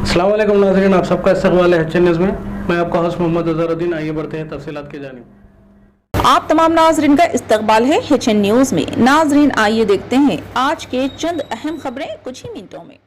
अस्सलाम वालेकुम नाज़रीन, आप सबका इस्तकबाल है एच न्यूज़ में। मैं आपका होस्ट मोहम्मद अज़हरुद्दीन। आइए बढ़ते हैं तफसीलात की जानिब। आप तमाम नाजरीन का इस्तकबाल है HN न्यूज़ में। नाजरीन आइए देखते हैं आज के चंद अहम खबरें कुछ ही मिनटों में।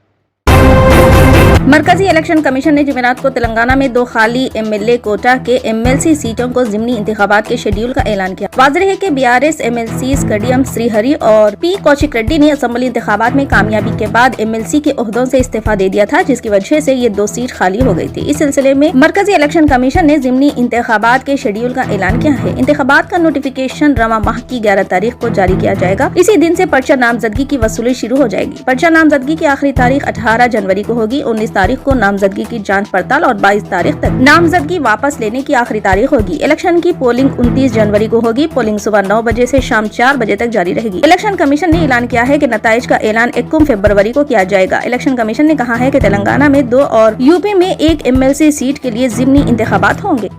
मरकजी इलेक्शन कमीशन ने जुमेरात को तेलंगाना में 2 खाली MLA कोटा के MLC सीटों को ज़िमनी इंतखाबात के शेड्यूल का ऐलान किया। वाज़ेह है कि BRS MLCs कडियम श्रीहरि और P कौशिक रेड्डी ने असेंबली इंतखाबात में कामयाबी के बाद MLC के ओहदों से इस्तीफा दे दिया था, जिसकी वजह से ये 2 सीट खाली हो गई थी। इस सिलसिले में मरकजी इलेक्शन कमीशन ने ज़िमनी इंतखाबात के शेड्यूल का ऐलान किया है। इंतखाबात का नोटिफिकेशन रवा माह की 11 तारीख को जारी किया जाएगा। इसी दिन से पर्चा नामजदगी की वसूली शुरू हो जाएगी। पर्चा नामजदगी की आखिरी तारीख 18 जनवरी को होगी। 19 तारीख को नामजदगी की जांच पड़ताल और 22 तारीख तक नामजदगी वापस लेने की आखिरी तारीख होगी। इलेक्शन की पोलिंग 29 जनवरी को होगी। पोलिंग सुबह 9 बजे से शाम 4 बजे तक जारी रहेगी। इलेक्शन कमीशन ने ऐलान किया है कि नताइज का ऐलान 21 फरवरी को किया जाएगा। इलेक्शन कमीशन ने कहा है कि तेलंगाना में 2 और यूपी में 1 MLC सीट के लिए ज़िमनी इंतखाबात होंगे।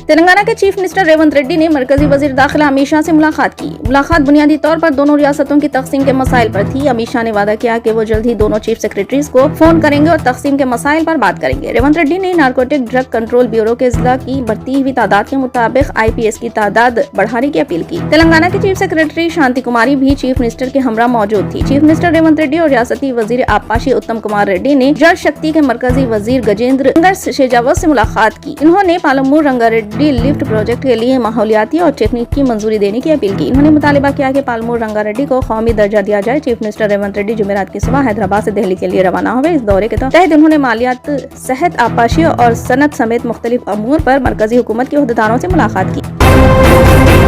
तेलंगाना के चीफ मिनिस्टर रेवंत रेड्डी ने मरकजी वजीर दाखिला अमित शाह से मुलाकात की। मुलाकात बुनियादी तौर पर दोनों रियासतों की तकसीम के मसाइल पर थी। अमित शाह ने वादा किया कि वो जल्द ही दोनों चीफ सेक्रेटरीज को फोन करेंगे और तकसीम के मसाइल पर बात करेंगे। रेवंत रेड्डी ने नारकोटिक ड्रग कंट्रोल ब्यूरो के अजला की बढ़ती हुई तादाद के मुताबिक IPS की तादाद बढ़ाने की अपील की। तेलंगाना की चीफ सेक्रेटरी शांति कुमारी भी चीफ मिनिस्टर के हमरा मौजूद थी। चीफ मिनिस्टर रेवंत रेड्डी और रियासती वजीर आबपाशी उत्तम कुमार रेड्डी ने जल शक्ति के मरकजी वजीर गजेंद्र शेखावत से मुलाकात की। इन्होंने पालमूर रंगारेड्डी लिफ्ट प्रोजेक्ट के लिए माहौलियाती और टेक्निक की मंजूरी देने की अपील की। इन्होंने मुतालिबा किया कि पालमूर रंगारेड्डी को कौमी दर्जा दिया जाए। चीफ मिनिस्टर रेवंत रेड्डी जुमेरात की सुबह हैदराबाद से दिल्ली के लिए रवाना हुए। इस दौरे के तहत उन्होंने मालियात, सेहत, आबपाशी और सनत समेत मुख्तलिफ अमूर पर मरकजी हुकूमत के अहदेदारों से मुलाकात की।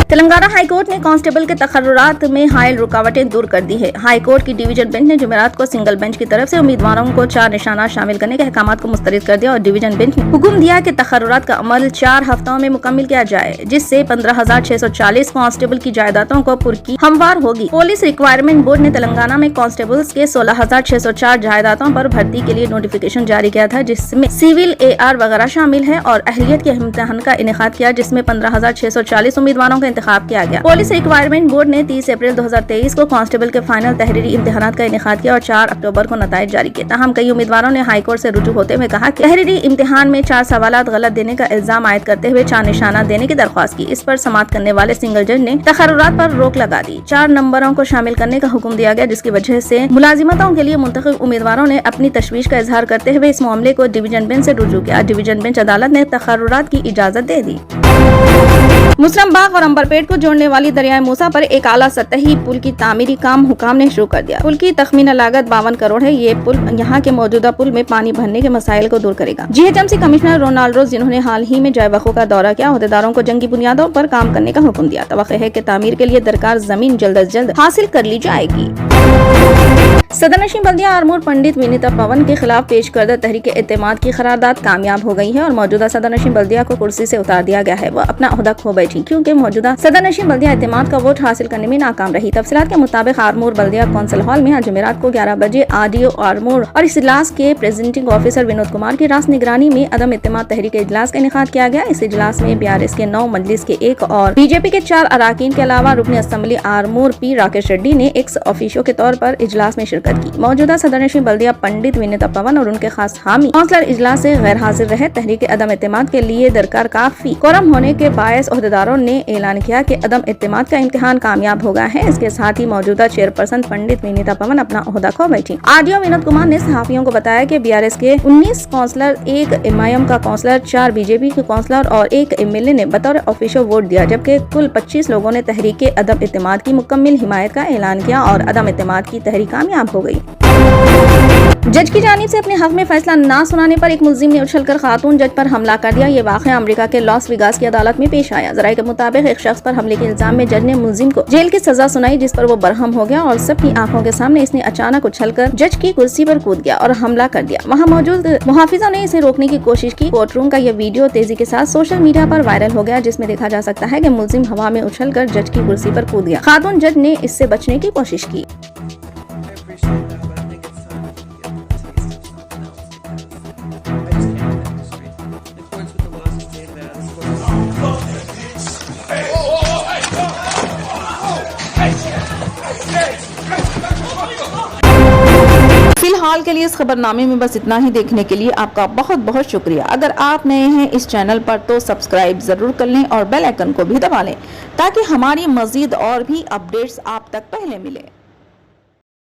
तेलंगाना हाई कोर्ट ने कांस्टेबल के तकर्रुरात में हायल रुकावटें दूर कर दी है। हाई कोर्ट की डिवीजन बेंच ने जुमेरात को सिंगल बेंच की तरफ से उम्मीदवारों को 4 निशानात शामिल करने के अहकामात को मुस्तरद कर दिया और डिवीजन बेंच ने हुक्म दिया कि तकर्रुरात का अमल 4 हफ्तों में मुकम्मल किया जाए, जिससे 15,640 कांस्टेबल की जायदादों को पुरकी हमवार होगी। पुलिस रिक्वायरमेंट बोर्ड ने तेलंगाना में कांस्टेबल्स के 16,604 जायदादों पर भर्ती के लिए नोटिफिकेशन जारी किया था, जिसमें सिविल AR वगैरह शामिल है और अहलियत के इम्तिहान का इनेकाद किया, जिसमें 15,640 उम्मीदवारों का इंतखाब किया गया। पुलिस रिक्वायरमेंट बोर्ड ने 30 अप्रैल 2023 को कांस्टेबल के फाइनल तहरीरी इम्तिहानात का इनेकाद किया और 4 अक्टूबर को नताइज जारी किए। ताहम कई उम्मीदवारों ने हाई कोर्ट से रुजू होते हुए कहा कि तहरीरी इम्तिहान में 4 सवालात गलत देने का इल्जाम आयद करते हुए 4 निशाना देने की दरख्वास्त की। इस पर समाअत करने वाले सिंगल जज ने तकर्रुरात पर रोक लगा दी। 4 नंबरों को शामिल करने का हुक्म दिया गया, जिसकी वजह से मुलाजिमतों के लिए मुंतखब उम्मीदवारों ने अपनी तशवीश का इजहार करते हुए इस मामले को डिवीजन बेंच से रुजू किया। डिवीजन बेंच अदालत ने तकर्रुरात की इजाजत दे दी। मुसलम बाग और अंबरपेट को जोड़ने वाली दरियाए मूसा पर एक आला सतही पुल की तामीरी काम हुकाम ने शुरू कर दिया। पुल की तखमीना लागत 52 करोड़ है। ये पुल यहाँ के मौजूदा पुल में पानी भरने के मसाइल को दूर करेगा। GHMC कमिश्नर रोनाल्डो, जिन्होंने हाल ही में जयवखो का दौरा किया, अहदेदारों को जंगी बुनियादों पर काम करने का हुक्म दिया। तवक्को है कि तामीर के लिए दरकार जमीन जल्द अज जल्द हासिल कर ली जाएगी। सदरनशीं बल्दिया आरमूर पंडित विनीता पवन के खिलाफ पेश करदा तहरीक एतमाद की करारदाद कामयाब हो गई है और मौजूदा सदरनशीं बल्दिया को कुर्सी से उतार दिया गया है। वो अपना ओहदा खो बैठी क्योंकि मौजूदा सदरनशीं बल्दिया एतमाद का वोट हासिल करने में नाकाम रही। तफसीलात के मुताबिक आरमूर बल्दिया कौंसिल हॉल में आज जुमेरात को 11 बजे RDO आरमूर और इस इजलास के प्रेजेंटिंग ऑफिसर विनोद कुमार की रास निगरानी में अदम एतमाद तहरीक इजलास का इनेकाद किया गया। इस इजलास में BRS के 9, मजलिस के 1 और BJP के 4 अराकीन के अलावा रुकन असेंबली आरमूर P राकेश रेड्डी ने एक्स ऑफिशियो के तौर पर इजलास में शिरकत की। मौजूदा सदरनशीं बल्दिया पंडित विनीता पवन और उनके खास हामी काउंसलर इजलास से गैर हाजिर रहे। तहरीक अदम एतमाद के लिए दरकार काफी कोरम होने के बायस अहदेदारों ने ऐलान किया कि अदम एतमाद का इम्तिहान कामयाब हो गया है। इसके साथ ही मौजूदा चेयरपर्सन पंडित विनीता पवन अपना ओहदा खो बैठी। RDO विनोद कुमार ने सहाफियों को बताया कि BRS के 19 काउंसलर, 1 MIM का काउंसलर, 4 BJP के काउंसलर और 1 MLA ने बतौर ऑफिशियल वोट दिया, जबकि कुल 25 लोगों ने तहरीक अदम एतमाद की मुकम्मल हिमायत का ऐलान किया और अदम एतमाद की तहरीक कामयाब हो गई। जज की जानिब से अपने हक में फैसला ना सुनाने पर एक मुल्जिम ने उछलकर खातून जज पर हमला कर दिया। ये वाक़या अमेरिका के लॉस वेगास की अदालत में पेश आया। ज़राए के मुताबिक एक शख्स पर हमले के इल्जाम में जज ने मुल्जिम को जेल की सजा सुनाई, जिस पर वो बरहम हो गया और सबकी आंखों के सामने इसने अचानक उछलकर जज की कुर्सी पर कूद गया और हमला कर दिया। वहाँ मौजूद मुहाफिजों ने इसे रोकने की कोशिश की। कोर्ट रूम का यह वीडियो तेजी के साथ सोशल मीडिया पर वायरल हो गया, जिसमें देखा जा सकता है कि मुल्जिम हवा में उछलकर जज की कुर्सी पर कूद गया। खातून जज ने इससे बचने की कोशिश की। حال کے لیے اس خبر نامے میں بس اتنا ہی. دیکھنے کے لیے آپ کا بہت بہت شکریہ. اگر آپ نئے ہیں اس چینل پر تو سبسکرائب ضرور کر لیں اور بیل آئیکن کو بھی دبا لیں تاکہ ہماری مزید اور بھی اپڈیٹس آپ تک پہلے ملیں.